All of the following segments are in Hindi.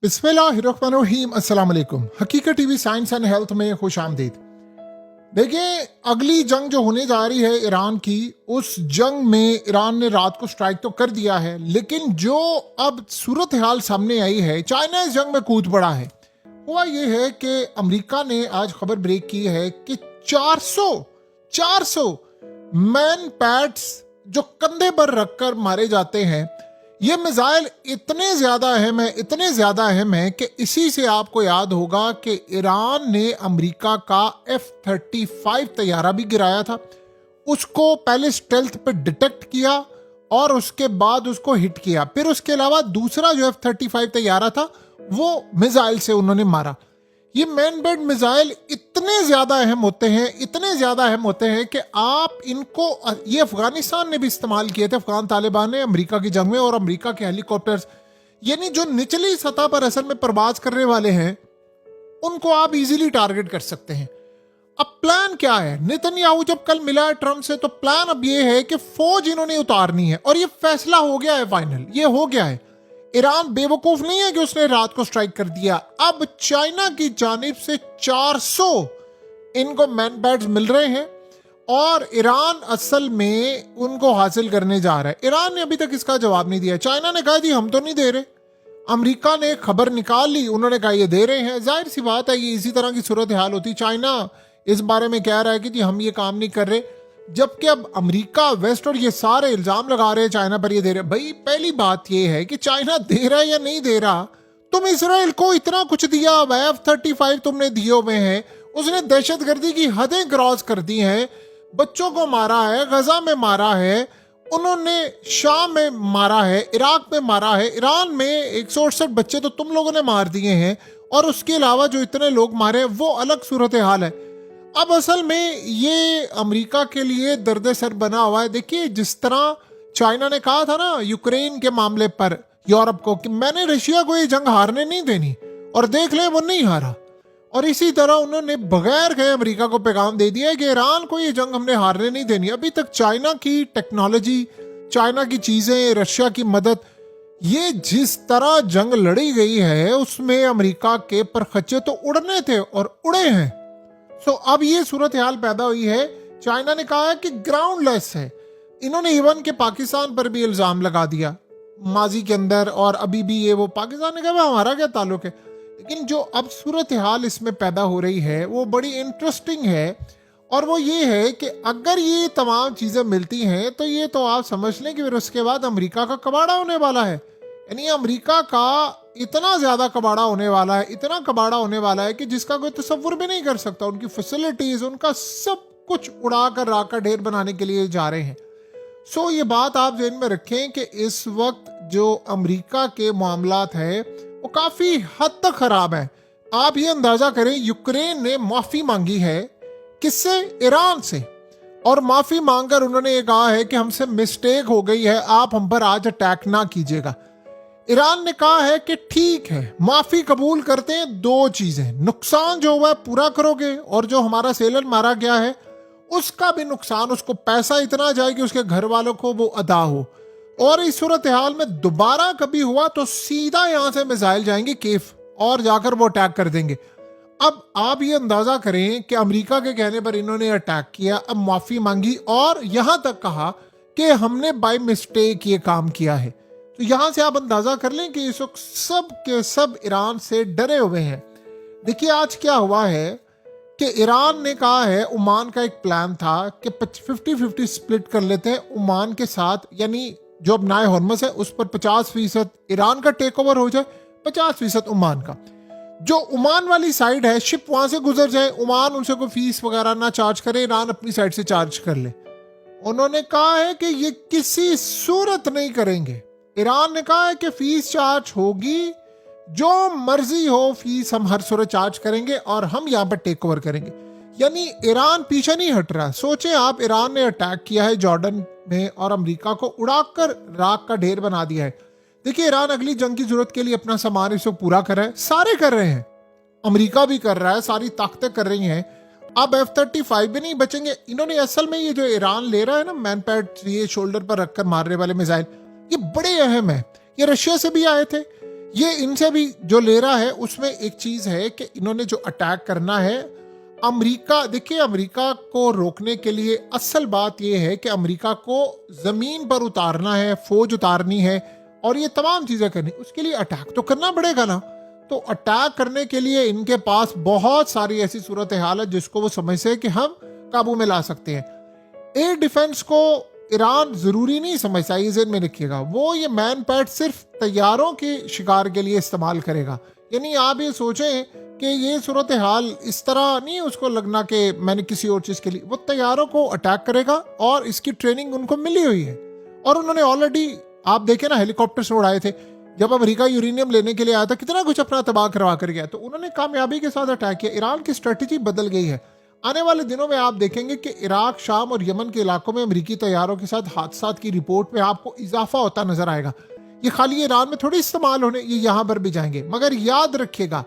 बिस्मिल्लाहिर्रहमानिर्रहीम अस्सलाम वालेकुम। हकीकत टीवी साइंस एंड हेल्थ में खुश आमदीद। देखिए, अगली जंग जो होने जा रही है ईरान की, उस जंग में ईरान ने रात को स्ट्राइक तो कर दिया है, लेकिन जो अब सूरत हाल सामने आई है, चाइना इस जंग में कूद पड़ा है। हुआ ये है कि अमेरिका ने आज खबर ब्रेक की है कि 400 मैन पैड्स जो कंधे पर रखकर मारे जाते हैं, ये मिसाइल इतने ज्यादा अहम है कि इसी से आपको याद होगा कि ईरान ने अमेरिका का F-35 तैयारा भी गिराया था। उसको पहले स्टेल्थ पे डिटेक्ट किया और उसके बाद उसको हिट किया। फिर उसके अलावा दूसरा जो F-35 तैयारा था वो मिसाइल से उन्होंने मारा। ये मैन बेड मिसाइल इतने ज्यादा अहम होते हैं कि आप इनको, ये अफगानिस्तान ने भी इस्तेमाल किए थे, अफगान तालिबान ने अमेरिका की जंग में, और अमेरिका के हेलीकॉप्टर्स, यानी जो निचली सतह पर असल में प्रवास करने वाले हैं, उनको आप इजीली टारगेट कर सकते हैं। अब प्लान क्या है? नेतन्याहू जब कल मिला है ट्रंप से, तो प्लान अब ये है कि फौज इन्होंने उतारनी है, और ये फैसला हो गया है, फाइनल ये हो गया है। ईरान बेवकूफ नहीं है कि उसने रात को स्ट्राइक कर दिया। अब चाइना की जानिब से 400 इनको मैन पैड्स मिल रहे हैं और ईरान असल में उनको हासिल करने जा रहा है। ईरान ने अभी तक इसका जवाब नहीं दिया। चाइना ने कहा जी हम तो नहीं दे रहे। अमेरिका ने खबर निकाल ली, उन्होंने कहा ये दे रहे हैं। जाहिर सी बात है, ये इसी तरह की सूरत हाल होती। चाइना इस बारे में कह रहा है कि जी हम ये काम नहीं कर रहे, जबकि अब अमेरिका, वेस्ट और ये सारे इल्जाम लगा रहे हैं चाइना पर ये दे रहे। भाई पहली बात ये है कि चाइना दे रहा है या नहीं दे रहा। तुम इसराइल को इतना कुछ दिया, F-35 तुमने दिए हुए हैं, उसने दहशतगर्दी की हदें क्रॉस कर दी हैं, बच्चों को मारा है, गजा में मारा है, उन्होंने शाम में मारा है, इराक में मारा है, ईरान में 168 बच्चे तो तुम लोगों ने मार दिए हैं, और उसके अलावा जो इतने लोग मारे वो अलग सूरत हाल है। अब असल में ये अमेरिका के लिए दर्द सर बना हुआ है। देखिए, जिस तरह चाइना ने कहा था ना यूक्रेन के मामले पर यूरोप को कि मैंने रशिया को ये जंग हारने नहीं देनी, और देख ले वो नहीं हारा। और इसी तरह उन्होंने बगैर कहे अमेरिका को पैगाम दे दिया है कि ईरान को ये जंग हमने हारने नहीं देनी। अभी तक चाइना की टेक्नोलॉजी, चाइना की चीजें, रशिया की मदद, ये जिस तरह जंग लड़ी गई है उसमें अमेरिका के परखच्चे तो उड़ने थे और उड़े हैं। सो अब ये सूरत हाल पैदा हुई है। चाइना ने कहा है कि ग्राउंडलेस है। इन्होंने इवन के पाकिस्तान पर भी इल्जाम लगा दिया माजी के अंदर, और अभी भी ये वो पाकिस्तान ने कहा हमारा क्या ताल्लुक है। लेकिन जो अब सूरत हाल इसमें पैदा हो रही है वो बड़ी इंटरेस्टिंग है, और वो ये है कि अगर ये तमाम चीजें मिलती हैं तो ये तो आप समझ लें कि फिर उसके बाद अमेरिका का कबाड़ा होने वाला है। यानी अमेरिका का इतना ज्यादा कबाड़ा होने वाला है, इतना कबाड़ा होने वाला है कि जिसका कोई तसव्वुर भी नहीं कर सकता। उनकी फैसिलिटीज, उनका सब कुछ उड़ा कर राख का ढेर बनाने के लिए जा रहे हैं। सो ये बात आप ध्यान में रखें कि इस वक्त जो अमेरिका के मामलात है वो काफी हद तक खराब है। आप ये अंदाजा करें, यूक्रेन ने माफी मांगी है किससे? ईरान से, और माफी मांगकर उन्होंने ये कहा है कि हमसे मिस्टेक हो गई है, आप हम पर आज अटैक ना कीजिएगा। ईरान ने कहा है कि ठीक है, माफी कबूल करते हैं, दो चीजें, नुकसान जो हुआ है पूरा करोगे, और जो हमारा सेलर मारा गया है उसका भी नुकसान, उसको पैसा इतना जाए कि उसके घर वालों को वो अदा हो। और इस सूरत हाल में दोबारा कभी हुआ तो सीधा यहां से मिसाइल जाएंगे केफ और जाकर वो अटैक कर देंगे। अब आप ये अंदाजा करें कि अमेरिका के कहने पर इन्होंने अटैक किया, अब माफी मांगी, और यहां तक कहा कि हमने बाय मिस्टेक ये काम किया है। तो यहां से आप अंदाजा कर लें कि इस वक्त सब के सब ईरान से डरे हुए हैं। देखिए, आज क्या हुआ है कि ईरान ने कहा है, ओमान का एक प्लान था कि 50-50 स्प्लिट कर लेते हैं ओमान के साथ, यानी जो अब नाए हॉर्मस है उस पर 50% ईरान का टेक ओवर हो जाए, 50% ओमान का। जो ओमान वाली साइड है, शिप वहां से गुजर जाए, ओमान उनसे कोई फीस वगैरह ना चार्ज करे, ईरान अपनी साइड से चार्ज कर ले। उन्होंने कहा है कि ये किसी सूरत नहीं करेंगे। ईरान ने कहा है कि फीस चार्ज होगी, जो मर्जी हो फीस हम हर सूरत चार्ज करेंगे, और हम यहाँ पर टेक ओवर करेंगे। यानी ईरान पीछे नहीं हट रहा। सोचें आप, ईरान ने अटैक किया है जॉर्डन में और अमेरिका को उड़ाकर राख का ढेर बना दिया है। देखिए, ईरान अगली जंग की जरूरत के लिए अपना सामान इसको पूरा कर रहा है, सारे कर रहे हैं, अमेरिका भी कर रहा है, सारी ताकतें कर रही हैं। अब F-35 भी नहीं बचेंगे। इन्होंने असल में ये जो ईरान ले रहा है ना मैन पैड, ये शोल्डर पर रखकर मारने वाले मिसाइल, ये बड़े अहम है। ये रशिया से भी आए थे, ये इनसे भी जो ले रहा है उसमें एक चीज है कि इन्होंने जो अटैक करना है अमेरिका, देखिए अमेरिका को रोकने के लिए असल बात यह है कि अमेरिका को जमीन पर उतारना है, फौज उतारनी है और ये तमाम चीजें करनी, उसके लिए अटैक तो करना पड़ेगा ना। तो अटैक करने के लिए इनके पास बहुत सारी ऐसी सूरत हाल है जिसको वो समझते हैं कि हम काबू में ला सकते हैं। एयर डिफेंस को ईरान जरूरी नहीं समझता, ये ज़हन में रखिएगा। वो ये मैन पैड सिर्फ तैयारों के शिकार के लिए इस्तेमाल करेगा। यानी आप ये सोचें कि ये सूरत हाल इस तरह नहीं उसको लगना कि मैंने किसी और चीज़ के लिए, वो तैयारों को अटैक करेगा और इसकी ट्रेनिंग उनको मिली हुई है। और उन्होंने ऑलरेडी आप देखें ना हेलीकॉप्टर से उड़ाए थे। जब अमेरिका यूरेनियम लेने के लिए आया था कितना कुछ अपना तबाह करवा कर गया, तो उन्होंने कामयाबी के साथ अटैक किया। ईरान की स्ट्रेटजी बदल गई है। आने वाले दिनों में आप देखेंगे कि इराक, शाम और यमन के इलाकों में अमेरिकी तैयारों के साथ हादसात की रिपोर्ट में आपको इजाफा होता नजर आएगा। ये खाली ईरान में थोड़ी इस्तेमाल होने, ये यहां पर भी जाएंगे। मगर याद रखिएगा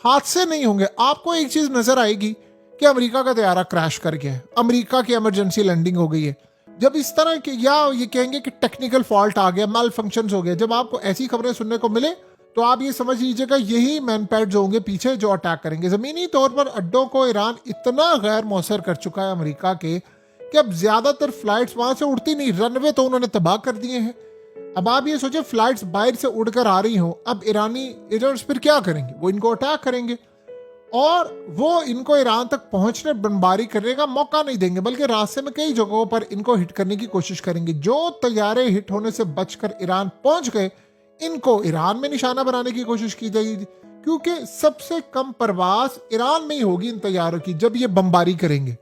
हादसे नहीं होंगे। आपको एक चीज नजर आएगी कि अमेरिका का तैयारा क्रैश कर गया है, अमेरिका की इमरजेंसी लैंडिंग हो गई है। जब इस तरह के, या ये कहेंगे कि टेक्निकल फॉल्ट आ गया, माल फंक्शन हो गया, जब आपको ऐसी खबरें सुनने को मिले तो आप ये समझ लीजिएगा यही मैनपैड जो होंगे पीछे जो अटैक करेंगे। जमीनी तौर पर अड्डों को ईरान इतना गैर मौसर कर चुका है अमेरिका के कि अब ज्यादातर फ्लाइट्स वहां से उड़ती नहीं, रनवे तो उन्होंने तबाह कर दिए हैं। अब आप ये सोचे फ्लाइट्स बाहर से उड़कर आ रही हो, अब ईरानी एजेंट्स फिर क्या करेंगे? वो इनको अटैक करेंगे और वो इनको ईरान तक पहुंचने, बमबारी करने का मौका नहीं देंगे, बल्कि रास्ते में कई जगहों पर इनको हिट करने की कोशिश करेंगे। जो तैयारे हिट होने से बचकर ईरान पहुंच गए, इनको ईरान में निशाना बनाने की कोशिश की जाएगी, क्योंकि सबसे कम परवाज ईरान में ही होगी इन तैयारों की जब ये बमबारी करेंगे।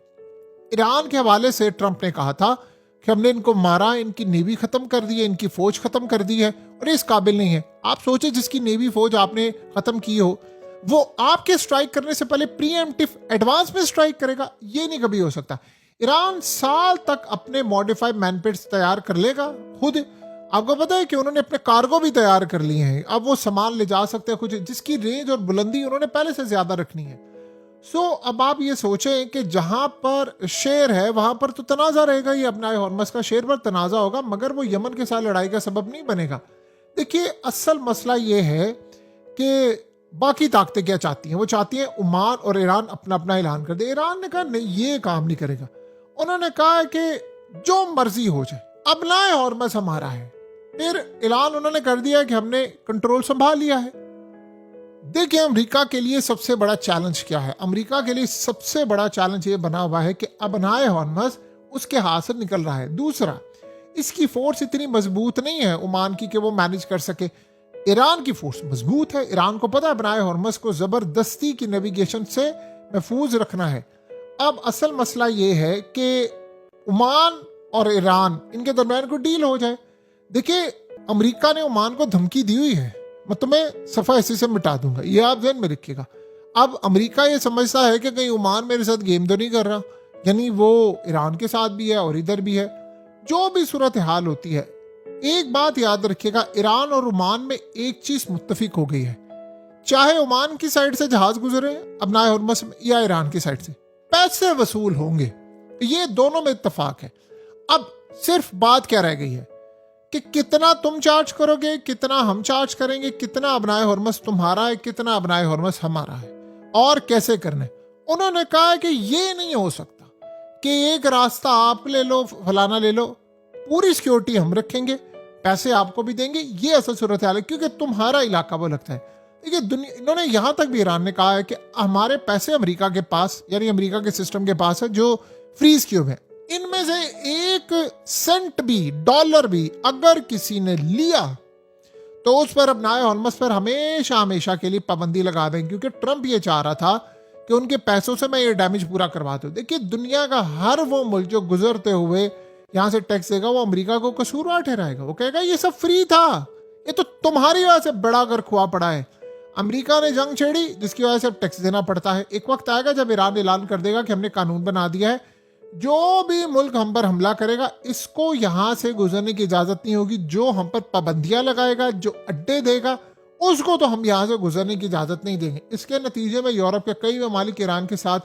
ईरान के हवाले से ट्रंप ने कहा था कि हमने इनको मारा, इनकी नेवी खत्म कर दी है, इनकी फौज खत्म कर दी है और इस काबिल नहीं है। आप सोचे जिसकी नेवी फौज आपने खत्म की हो वो आपके स्ट्राइक करने से पहले प्रीएम्प्टिव एडवांस में स्ट्राइक करेगा? ये नहीं कभी हो सकता। ईरान साल तक अपने मॉडिफाइड मैनपेड्स तैयार कर लेगा खुद। आपको पता है कि उन्होंने अपने कार्गो भी तैयार कर लिए हैं, अब वो सामान ले जा सकते हैं कुछ जिसकी रेंज और बुलंदी उन्होंने पहले से ज्यादा रखनी है। अब आप ये सोचें कि जहां पर शेर है वहां पर तो तनाजा रहेगा ही, अपना हॉर्मस का शेर पर तनाजा होगा, मगर वो यमन के साथ लड़ाई का सबब नहीं बनेगा। देखिए असल मसला ये है कि बाकी ताकतें क्या चाहती हैं? वो चाहती हैं ओमान और ईरान अपना अपना ऐलान कर दे। ईरान ने कहा नहीं, ये काम नहीं करेगा। उन्होंने कहा कि जो मर्जी हो जाए, अपना हॉर्मस हमारा है। फिर ऐलान उन्होंने कर दिया कि हमने कंट्रोल संभाल लिया है। देखिए अमेरिका के लिए सबसे बड़ा चैलेंज क्या है? अमेरिका के लिए सबसे बड़ा चैलेंज ये बना हुआ है कि अपनाए हॉर्मस उसके हाथ से निकल रहा है। दूसरा, इसकी फोर्स इतनी मजबूत नहीं है ओमान की कि वो मैनेज कर सके। ईरान की फोर्स मजबूत है। ईरान को पता है अपनाए हॉर्मस को जबरदस्ती की नेविगेशन से महफूज रखना है। अब असल मसला ये है कि ओमान और ईरान इनके दरमियान कोई डील हो जाए। देखिए अमेरिका ने ओमान को धमकी दी हुई है, मैं तुम्हें सफा ऐसे से मिटा दूंगा, ये आप ध्यान में रखिएगा। अब अमेरिका ये समझता है कि कहीं ओमान मेरे साथ गेम तो नहीं कर रहा, यानी वो ईरान के साथ भी है और इधर भी है। जो भी सूरत हाल होती है, एक बात याद रखिएगा, ईरान और ओमान में एक चीज मुत्तफिक हो गई है, चाहे ओमान की साइड से जहाज गुजरे अपनाए हॉर्मस में या ईरान की साइड से, पैसे वसूल होंगे। ये दोनों में इत्तफाक है। अब सिर्फ बात क्या रह गई है कि कितना तुम चार्ज करोगे, कितना हम चार्ज करेंगे, कितना अपनाए हॉर्मस तुम्हारा है, कितना अपनाए हॉर्मस हमारा है और कैसे करने। उन्होंने कहा है कि ये नहीं हो सकता कि एक रास्ता आप ले लो, फलाना ले लो, पूरी सिक्योरिटी हम रखेंगे, पैसे आपको भी देंगे। ये असल सूरत हाल है क्योंकि तुम्हारा इलाका वो लगता है। देखिए इन्होंने यहां तक भी ईरान ने कहा है कि हमारे पैसे अमेरिका के पास, यानी अमेरिका के सिस्टम के पास है जो फ्रीज क्यूब है, इनमें से एक सेंट भी, डॉलर भी अगर किसी ने लिया तो उस पर अपनाए हॉर्मस पर हमेशा हमेशा के लिए पाबंदी लगा दें, क्योंकि ट्रंप ये चाह रहा था कि उनके पैसों से मैं ये डैमेज पूरा करवा दूं। देखिए दुनिया का हर वो मुल्क जो गुजरते हुए यहां से टैक्स देगा वो अमेरिका को कसूरवार ठहराएगा। वो कहेगा ये सब फ्री था, ये तो तुम्हारी वजह से बड़ा कर खुआ पड़ा है। अमेरिका ने जंग छेड़ी जिसकी वजह से अब टैक्स देना पड़ता है। एक वक्त आएगा जब ईरान ऐलान कर देगा कि हमने कानून बना दिया है, जो भी मुल्क हम पर हमला करेगा इसको यहां से गुजरने की इजाजत नहीं होगी। जो हम पर पाबंदियां लगाएगा, जो अड्डे देगा, उसको तो हम यहां से गुजरने की इजाजत नहीं देंगे। इसके नतीजे में यूरोप के कई ममालिक ईरान के साथ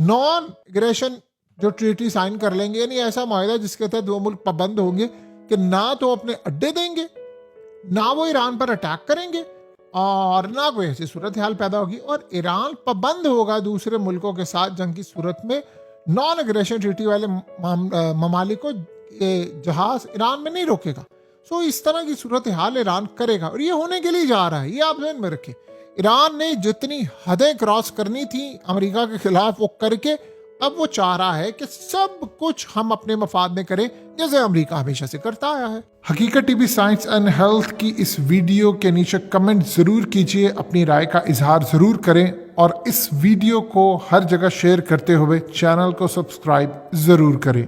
नॉन एग्रेशन जो ट्रीटी साइन कर लेंगे, यानी ऐसा माहिदा जिसके तहत वो मुल्क पाबंद होंगे कि ना तो अपने अड्डे देंगे, ना वो ईरान पर अटैक करेंगे और ना कोई ऐसी सूरत हाल पैदा होगी और ईरान पाबंद होगा दूसरे मुल्कों के साथ जंग की सूरत में। नॉन एग्रेशन ट्रीटी वाले ममालिक को जहाज ईरान में नहीं रोकेगा। सो इस तरह की सूरत हाल ईरान करेगा और ये होने के लिए जा रहा है, ये आप ध्यान में रखें। ईरान ने जितनी हदें क्रॉस करनी थी अमेरिका के खिलाफ वो करके अब वो चाह रहा है कि सब कुछ हम अपने मफाद में करें जैसे अमेरिका हमेशा से करता आया है। हकीकत टीवी साइंस एंड हेल्थ की इस वीडियो के नीचे कमेंट जरूर कीजिए, अपनी राय का इजहार जरूर करें और इस वीडियो को हर जगह शेयर करते हुए चैनल को सब्सक्राइब जरूर करें।